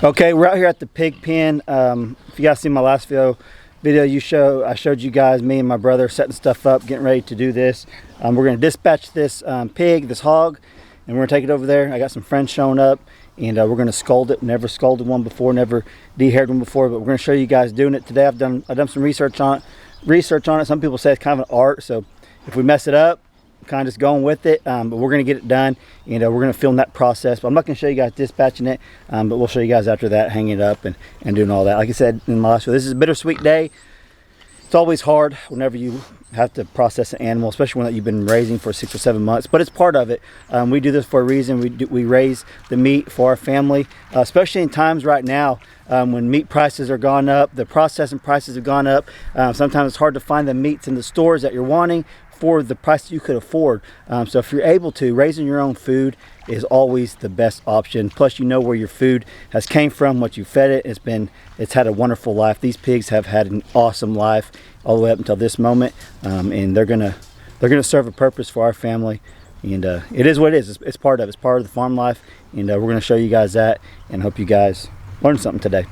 Okay, we're out here at the pig pen. If you guys see my last video, I showed you guys me and my brother setting stuff up, getting ready to do this. We're going to dispatch this pig, this hog, and we're going to take it over there. I got some friends showing up, and we're going to scold it. Never scolded one before, never de-haired one before, but we're going to show you guys doing it today. I've done some research on it. Some people say it's kind of an art, so if we mess it up, kind of just going with it, but we're going to get it done, and we're going to film that process. But I'm not going to show you guys dispatching it, but we'll show you guys after that, hanging it up and doing all that. Like I said in my last video, this is a bittersweet day. It's always hard whenever you have to process an animal, especially one that you've been raising for 6 or 7 months, but it's part of it. We do this for a reason. We raise the meat for our family, especially in times right now when meat prices are gone up, the processing prices have gone up. Sometimes it's hard to find the meats in the stores that you're wanting for the price you could afford. So if you're able to, raising your own food is always the best option. Plus, you know where your food has came from, what you fed it. It's had a wonderful life. These pigs have had an awesome life all the way up until this moment, and they're gonna serve a purpose for our family. And it is what it is. It's part of the farm life, and we're gonna show you guys that, and hope you guys learned something today.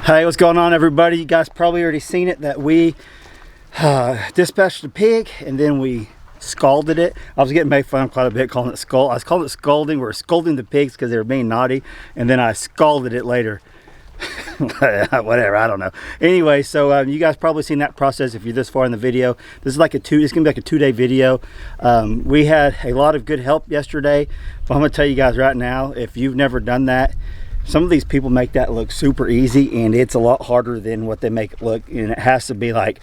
Hey, what's going on, everybody? You guys probably already seen it that we dispatched the pig and then we scalded it. I was getting made fun quite a bit calling it scald. I was calling it scalding. We were scolding the pigs because they were being naughty, and then I scalded it later. Whatever, I don't know. Anyway, so you guys probably seen that process if you're this far in the video. This is like it's gonna be like a 2-day video. We had a lot of good help yesterday, but I'm gonna tell you guys right now, if you've never done that, some of these people make that look super easy, and it's a lot harder than what they make it look, and it has to be like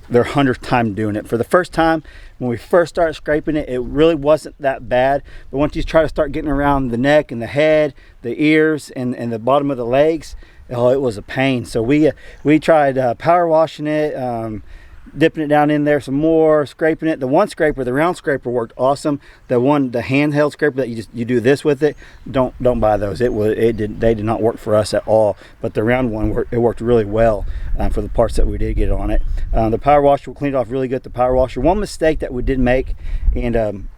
their 100th time doing it. For the first time, when we first started scraping it, it really wasn't that bad, but once you try to start getting around the neck and the head, the ears, and the bottom of the legs, oh, it was a pain. So we tried power washing it, dipping it down in there some more, scraping it. The one scraper, the round scraper, worked awesome. The handheld scraper that you do this with it, don't buy those. They did not work for us at all. But the round one worked really well for the parts that we did get on it. The power washer, we cleaned it off really good. The power washer. One mistake that we did make, and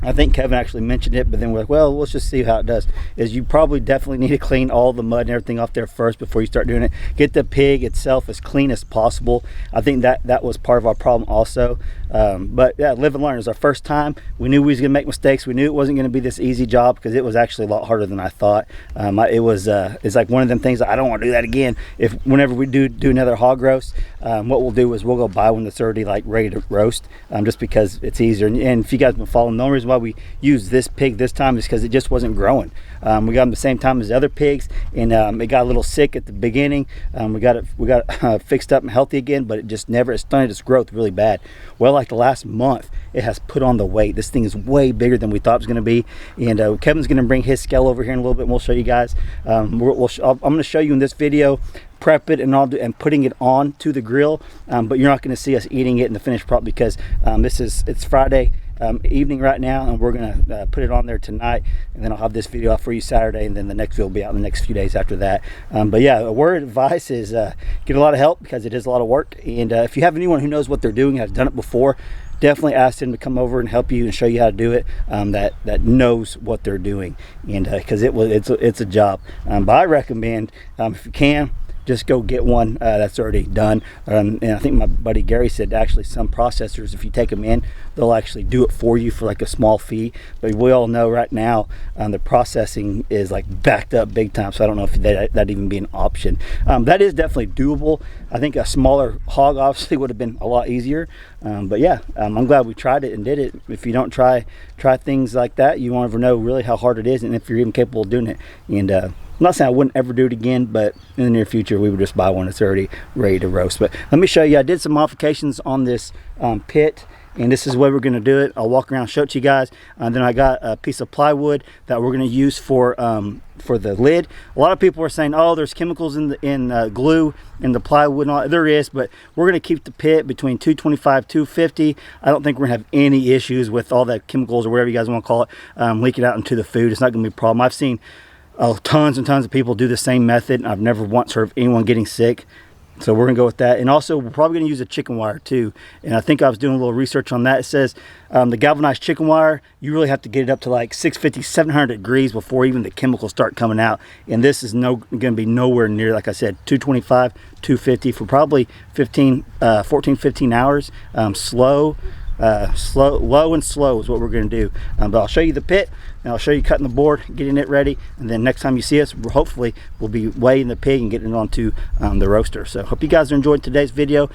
I think Kevin actually mentioned it, but then we're like, well, let's just see how it does, is you probably definitely need to clean all the mud and everything off there first before you start doing it. Get the pig itself as clean as possible. I think that was part of our problem also. But yeah, live and learn. It was our first time. We knew we was gonna make mistakes. We knew it wasn't gonna be this easy job because it was actually a lot harder than I thought. It's like one of them things that I don't want to do that again. Whenever we do another hog roast, what we'll do is we'll go buy one that's already like ready to roast, just because it's easier. And if you guys have been following, the only reason why we used this pig this time is because it just wasn't growing. We got them the same time as the other pigs, and it got a little sick at the beginning. We got it fixed up and healthy again, but it stunted its growth really bad. Well, like the last month, it has put on the weight. This thing is way bigger than we thought it was going to be, and Kevin's going to bring his scale over here in a little bit, and we'll show you guys. I'm going to show you in this video prep it and putting it on to the grill, but you're not going to see us eating it in the finished product because it's Friday evening right now, and we're gonna put it on there tonight, and then I'll have this video out for you Saturday, and then the next video will be out in the next few days after that. But yeah, a word of advice is get a lot of help because it is a lot of work, and if you have anyone who knows what they're doing, has done it before, definitely ask them to come over and help you and show you how to do it, that knows what they're doing, and because it's a job. But I recommend, if you can, just go get one that's already done. And I think my buddy Gary said actually some processors, if you take them in, they'll actually do it for you for like a small fee. But we all know right now the processing is like backed up big time, so I don't know if that'd even be an option. That is definitely doable. I think a smaller hog obviously would have been a lot easier. But yeah, I'm glad we tried it and did it. If you don't try things like that, you won't ever know really how hard it is and if you're even capable of doing it. And I'm not saying I wouldn't ever do it again, but in the near future we would just buy one that's already ready to roast. But let me show you. I did some modifications on this pit, and this is the way we're going to do it. I'll walk around and show it to you guys. And then I got a piece of plywood that we're going to use for the lid. A lot of people are saying, oh, there's chemicals in glue in the plywood and all. There is, but we're going to keep the pit between 225 250. I don't think we're going to have any issues with all that chemicals or whatever you guys want to call it leaking out into the food. It's not going to be a problem. I've seen tons and tons of people do the same method. I've never once heard of anyone getting sick. So we're gonna go with that. And also we're probably gonna use a chicken wire too. And I think I was doing a little research on that. It says the galvanized chicken wire, you really have to get it up to like 650, 700 degrees before even the chemicals start coming out. And this is gonna be nowhere near, like I said, 225, 250 for probably 14, 15 hours. Low and slow is what we're going to do. But I'll show you the pit, and I'll show you cutting the board, getting it ready, and then next time you see us, hopefully we'll be weighing the pig and getting it onto the roaster. So hope you guys are enjoying today's video.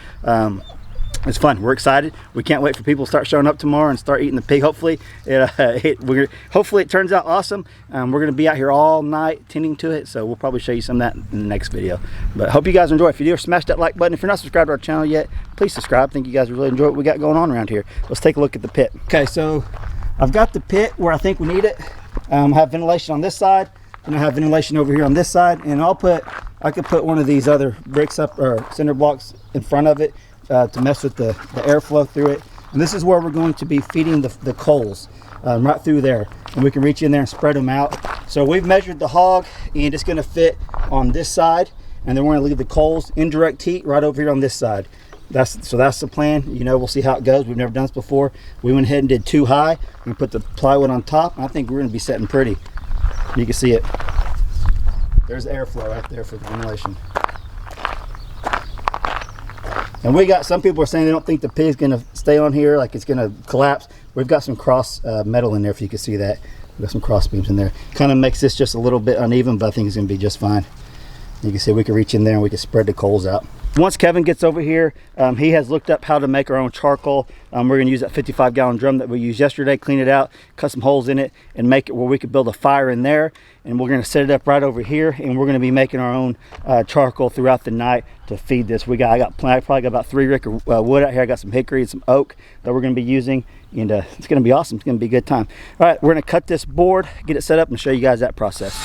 It's fun. We're excited. We can't wait for people to start showing up tomorrow and start eating the pig. Hopefully it turns out awesome. We're going to be out here all night tending to it, so we'll probably show you some of that in the next video. But hope you guys enjoy. If you do, smash that like button. If you're not subscribed to our channel yet, please subscribe. I think you guys really enjoy what we got going on around here. Let's take a look at the pit. Okay, so I've got the pit where I think we need it. I have ventilation on this side, and I have ventilation over here on this side, and I could put one of these other bricks up, or cinder blocks in front of it, to mess with the airflow through it. And this is where we're going to be feeding the coals, right through there, and we can reach in there and spread them out. So we've measured the hog, and it's going to fit on this side, and then we're going to leave the coals indirect heat right over here on this side. That's the plan. We'll see how it goes. We've never done this before. We went ahead and did too high and put the plywood on top, and I think we're going to be setting pretty. You can see it. There's airflow right there for the ventilation. And we got, some people are saying they don't think the pig's gonna stay on here, like it's gonna collapse. We've got some cross metal in there, if you can see that. We've got some cross beams in there. Kind of makes this just a little bit uneven, but I think it's gonna be just fine. You can see we can reach in there and we can spread the coals out. Once Kevin gets over here, he has looked up how to make our own charcoal. We're gonna use that 55-gallon drum that we used yesterday, clean it out, cut some holes in it, and make it where we could build a fire in there. And we're gonna set it up right over here, and we're gonna be making our own charcoal throughout the night to feed this. I probably got about 3 rick of wood out here. I got some hickory and some oak that we're gonna be using, and it's gonna be awesome. It's gonna be a good time. All right, we're gonna cut this board, get it set up, and show you guys that process.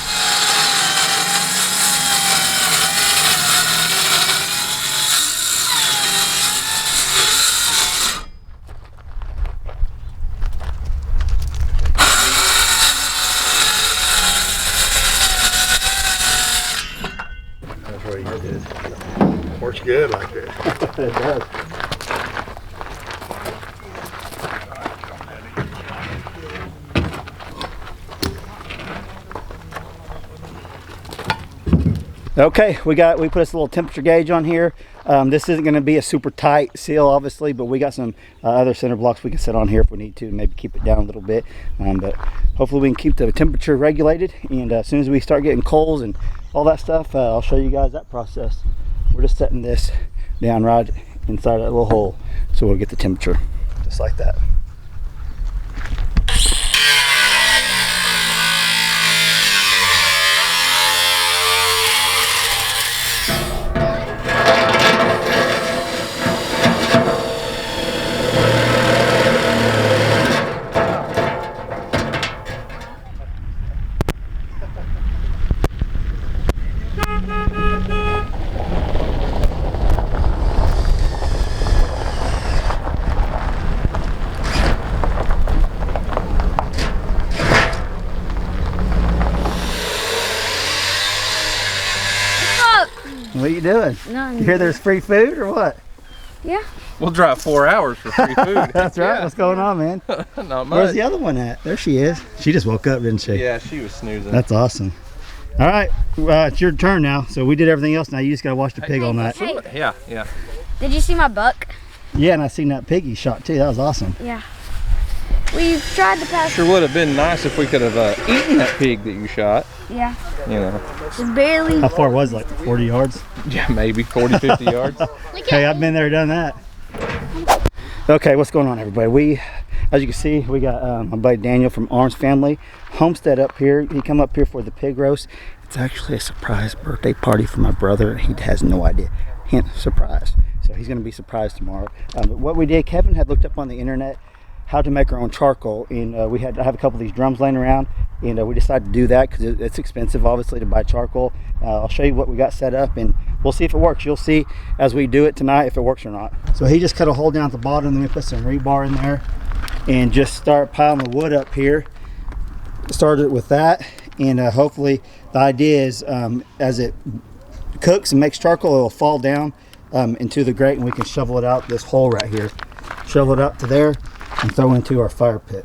Works good like that. It does. Okay, we put this little temperature gauge on here. This isn't going to be a super tight seal, obviously, but we got some other center blocks we can set on here if we need to maybe keep it down a little bit. But hopefully we can keep the temperature regulated, and as soon as we start getting coals and all that stuff, I'll show you guys that process. We're just setting this down right inside that little hole so we'll get the temperature just like that. What are you doing? None. You hear there's free food or what? Yeah. We'll drive 4 hours for free food. That's right. What's going on, man? Not much. Where's the other one at? There she is. She just woke up, didn't she? Yeah, she was snoozing. That's awesome. All right, it's your turn now. So we did everything else. Now you just gotta watch the pig all night. Hey. Yeah. Did you see my buck? Yeah, and I seen that pig you shot too. That was awesome. Yeah. We tried to pass. Sure would have been nice if we could have eaten that pig that you shot. Yeah. You know. Just barely. How far was it? Like 40 yards? Yeah, maybe 40, 50 yards. Hey, I've been there, done that. Okay, what's going on, everybody? As you can see, we got my buddy Daniel from Arms Family Homestead up here. He come up here for the pig roast. It's actually a surprise birthday party for my brother. He has no idea. Hint, surprise. So he's going to be surprised tomorrow. But what we did, Kevin had looked up on the internet how to make our own charcoal, and I have a couple of these drums laying around, and we decided to do that because it's expensive, obviously, to buy charcoal. I'll show you what we got set up, and we'll see if it works. You'll see as we do it tonight if it works or not. So he just cut a hole down at the bottom, and then we put some rebar in there and just start piling the wood up here. Started with that, and hopefully the idea is as it cooks and makes charcoal, it'll fall down into the grate, and we can shovel it out this hole right here. Shovel it up to there and throw into our fire pit.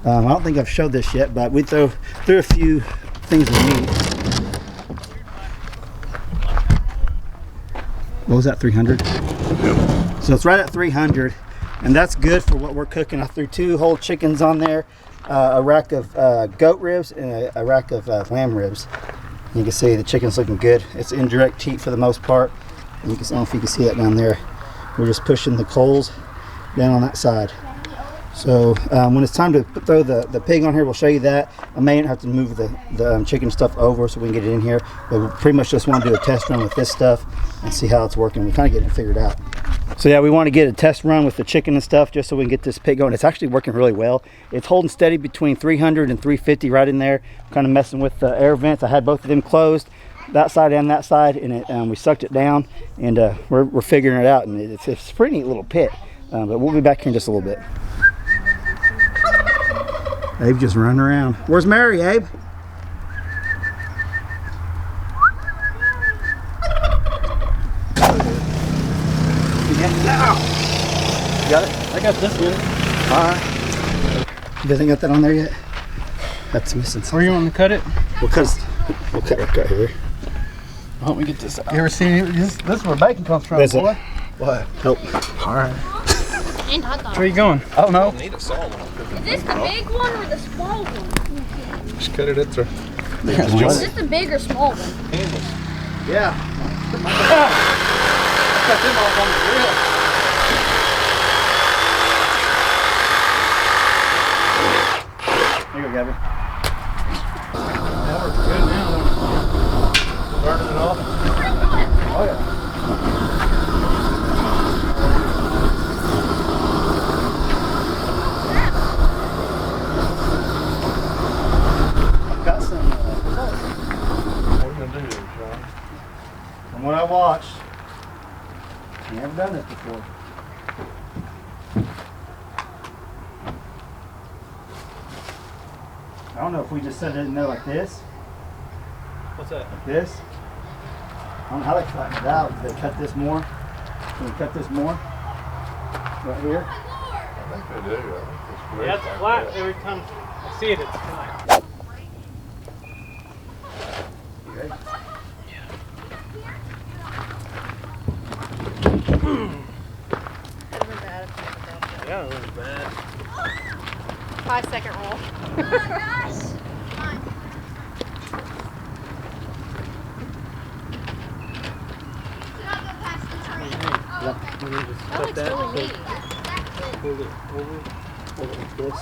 I don't think I've showed this yet, but we threw a few things of meat. What was that, 300? Yep. So it's right at 300, and that's good for what we're cooking. I threw 2 whole chickens on there, a rack of goat ribs, and a rack of lamb ribs. You can see the chicken's looking good. It's indirect heat for the most part. And I don't know if you can see that down there. We're just pushing the coals down on that side. So when it's time to throw the pig on here, we'll show you that. I may have to move the chicken stuff over so we can get it in here, but we pretty much just want to do a test run with this stuff and see how it's working. We're kind of getting it figured out. So yeah, we want to get a test run with the chicken and stuff just so we can get this pig going. It's actually working really well. It's holding steady between 300 and 350 right in there. I'm kind of messing with the air vents. I had both of them closed, that side and that side, and we sucked it down, and we're figuring it out, and it's a pretty neat little pit. But we'll be back here in just a little bit. Abe just running around. Where's Mary, Abe? You got it? I got this one. Alright. You guys ain't got that on there yet? That's missing something. Where you want to cut it? We'll cut right here. Why don't we get this out? You ever seen this? This is where bacon comes from, That's boy. What? Help. All right. And hot dogs. Where you going? I don't know. Need a saw. Is this the big one or the small one? Just cut it at the. Is this the big or small one? Yeah. Cut them off on the grill. Here you go, Gabby. That works good now. Burning it off. Oh yeah. I've got some results. What are you gonna do there, Sean? From what I watched, never done this before. I don't know if we just set it in there like this, What's that? like this. I don't know how they flatten it out. Did they cut this more? Can we cut this more? Right here? I think they do. I think it's great. Yeah, it's like flat. that. Every time I see it, it's flat. You ready? Yeah, it was bad. 5-second roll. Cut looks that, really neat. hold it over. Hold it like this.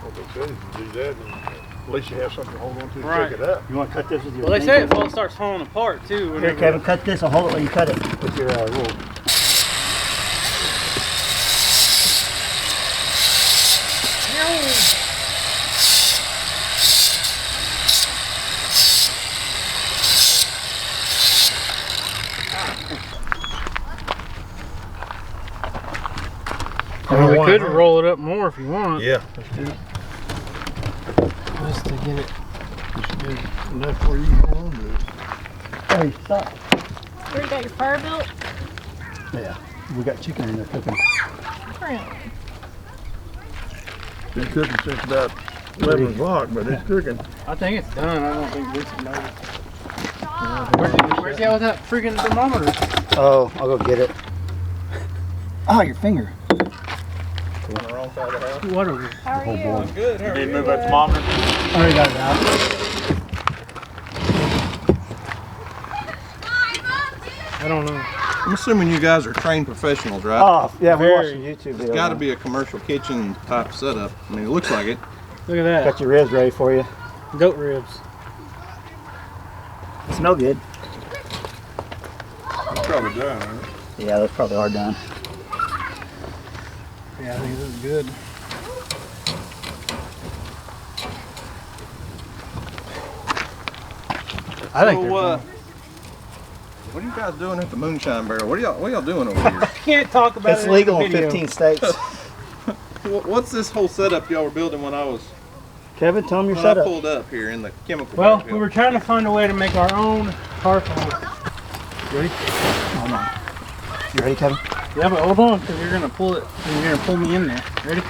What they say is you do that, and at least you have something to hold on to Right. pick it up. You want to cut this with your Well, they finger? say it all starts falling apart too. Here, Whenever, Kevin, cut this. I'll hold it while you cut it with your rule. Well, we could roll it up more if you want. Yeah, let's do it. Just to get it. Just get enough where you can hold on to it. Hey, stop. Where you got your fire built? Yeah, we got chicken in there cooking. Been cooking since about 11 o'clock, but it's cooking. I think it's done. I don't think Vincent knows. Where's y'all with that freaking thermometer? Oh, I'll go get it. Oh, your finger. On the wrong side of the house. Whatever. How are you? Good. How are Did you? move that thermometer? I already got it out. I don't know. I'm assuming you guys are trained professionals, right? Oh, yeah, we're Very. watching YouTube video. It's got to be a commercial kitchen type setup. I mean, it looks like it. Look at that. Got your ribs ready for you. Goat ribs. Smell good. It's probably done, ain't it? Yeah, those probably are done. Yeah, I think this is good. I think they're done. What are you guys doing at the Moonshine Barrel? What are y'all doing over here? Can't talk about It's it legal in in the video. 15 states. What's this whole setup y'all were building when I Kevin, tell them your when I setup. pulled up here in the chemical Well, barrel? we were trying to find a way to make our own car fire. Ready? Hold on. You ready, Kevin? Yeah, but hold on, because you're gonna pull it. And you're gonna pull me in there. Ready?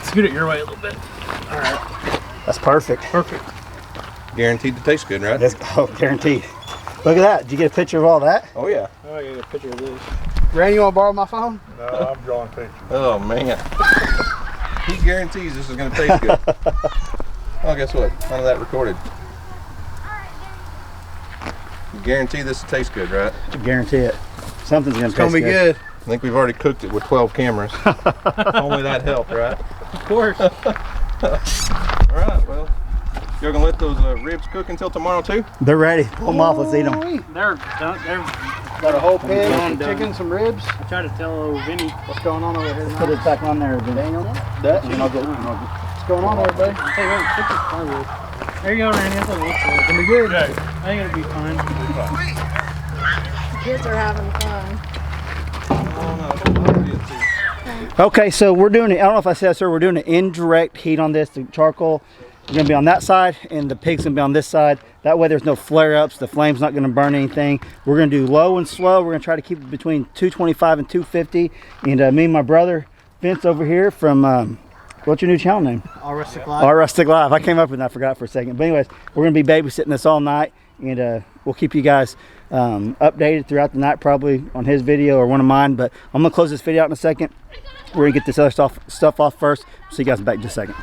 Scoot it your way a little bit. All right, That's perfect. perfect. Guaranteed to taste good, right? That's, oh, guaranteed. Look at that. Did you get a picture of all that? Oh yeah. Oh, I got a picture of this. Randy, you want to borrow my phone? No, I'm drawing pictures. Oh man. He guarantees this is gonna taste good. Well, guess what? None of that recorded. You guarantee this will taste good, right? I guarantee it. Something's going to It's gonna be good. I think we've already cooked it with 12 cameras. Only that helped, right? Of course. All right, well, you're gonna let those ribs cook until tomorrow too? They're ready. Pull them off. Let's eat them. They're done. They're. Got a whole pig, Done, some done. chicken, some ribs. I tried to tell old Vinny what's going on over here. Put it back on there, Daniel. That, And I'll get one. what's going on, everybody? Hey, wait, put this plywood. There you go, Randy. That's what it looks like. It's gonna be good. I think it'll be fine. Kids are having fun. Okay, so we're doing it. I don't know if I said, sir, we're doing an indirect heat on this. The charcoal is going to be on that side, and the pig's going to be on this side. That way there's no flare-ups. The flame's not going to burn anything. We're going to do low and slow. We're going to try to keep it between 225 and 250. And me and my brother, Vince, over here from, what's your new channel name? All rustic live. Our Rustic Live. I came up with that, I forgot for a second. But anyways, we're going to be babysitting this all night, and we'll keep you guys updated throughout the night, probably on his video or one of mine. But I'm gonna close this video out in a second. We're gonna get this other stuff off first. See you guys back in just a second.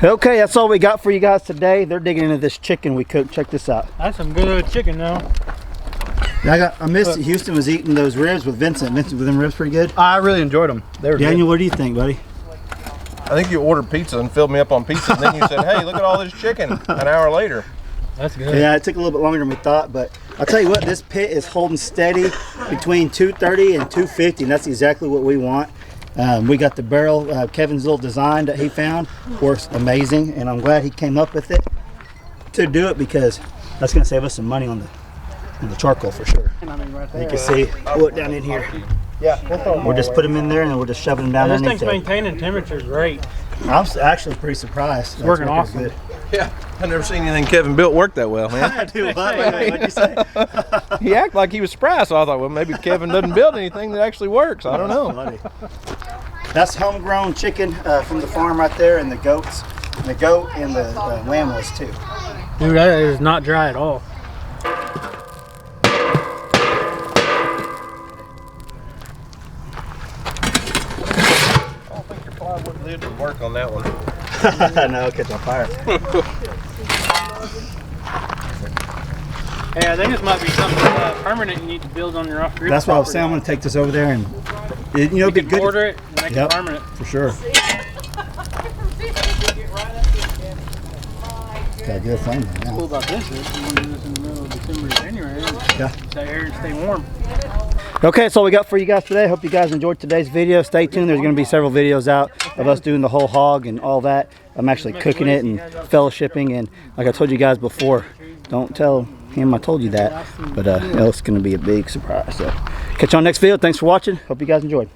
Okay, that's all we got for you guys today. They're digging into this chicken we cooked. Check this out. That's some good chicken now. I missed it. Houston was eating those ribs with Vincent. Vincent, were them ribs pretty good? I really enjoyed them. They were Daniel, what do you think, buddy? I think you ordered pizza and filled me up on pizza, and then you said, "Hey, look at all this chicken." An hour later. That's good. Yeah, it took a little bit longer than we thought, but I'll tell you what, this pit is holding steady between 230 and 250, and that's exactly what we want. We got the barrel, Kevin's little design that he found, works amazing, and I'm glad he came up with it to do it, because that's going to save us some money on the charcoal for sure. I mean, right there. You can see, pull it down in here. Yeah, We'll just put them in there, and then we'll just shove them down this underneath thing's there. maintaining temperature great. I'm actually pretty surprised. It's working awesome. Good. Yeah, I've never seen anything Kevin built work that well, man. Dude, what'd you say? He acted like he was surprised, so I thought, well, maybe Kevin doesn't build anything that actually works. I don't know. Funny. That's homegrown chicken from the farm right there, and the goats. The goat and the lamb was too. Dude, that is not dry at all. I don't think your plywood lid would work on that one. No, it'll catch on fire. Hey, I think this might be something permanent you need to build on your off-grid. That's what I was saying. I'm going to take this over there and, it'd be good. Order it and make it permanent. For sure. Got a good flame there Cool now. about this is you want to do this in the middle of December, January. Yeah. Stay here and stay warm. Okay, that's all we got for you guys today. Hope you guys enjoyed today's video. Stay tuned. There's going to be several videos out of us doing the whole hog and all that. I'm actually cooking it and fellowshipping, and like I told you guys before, don't tell him I told you that, but it's going to be a big surprise. So catch you on next video. Thanks for watching. Hope you guys enjoyed.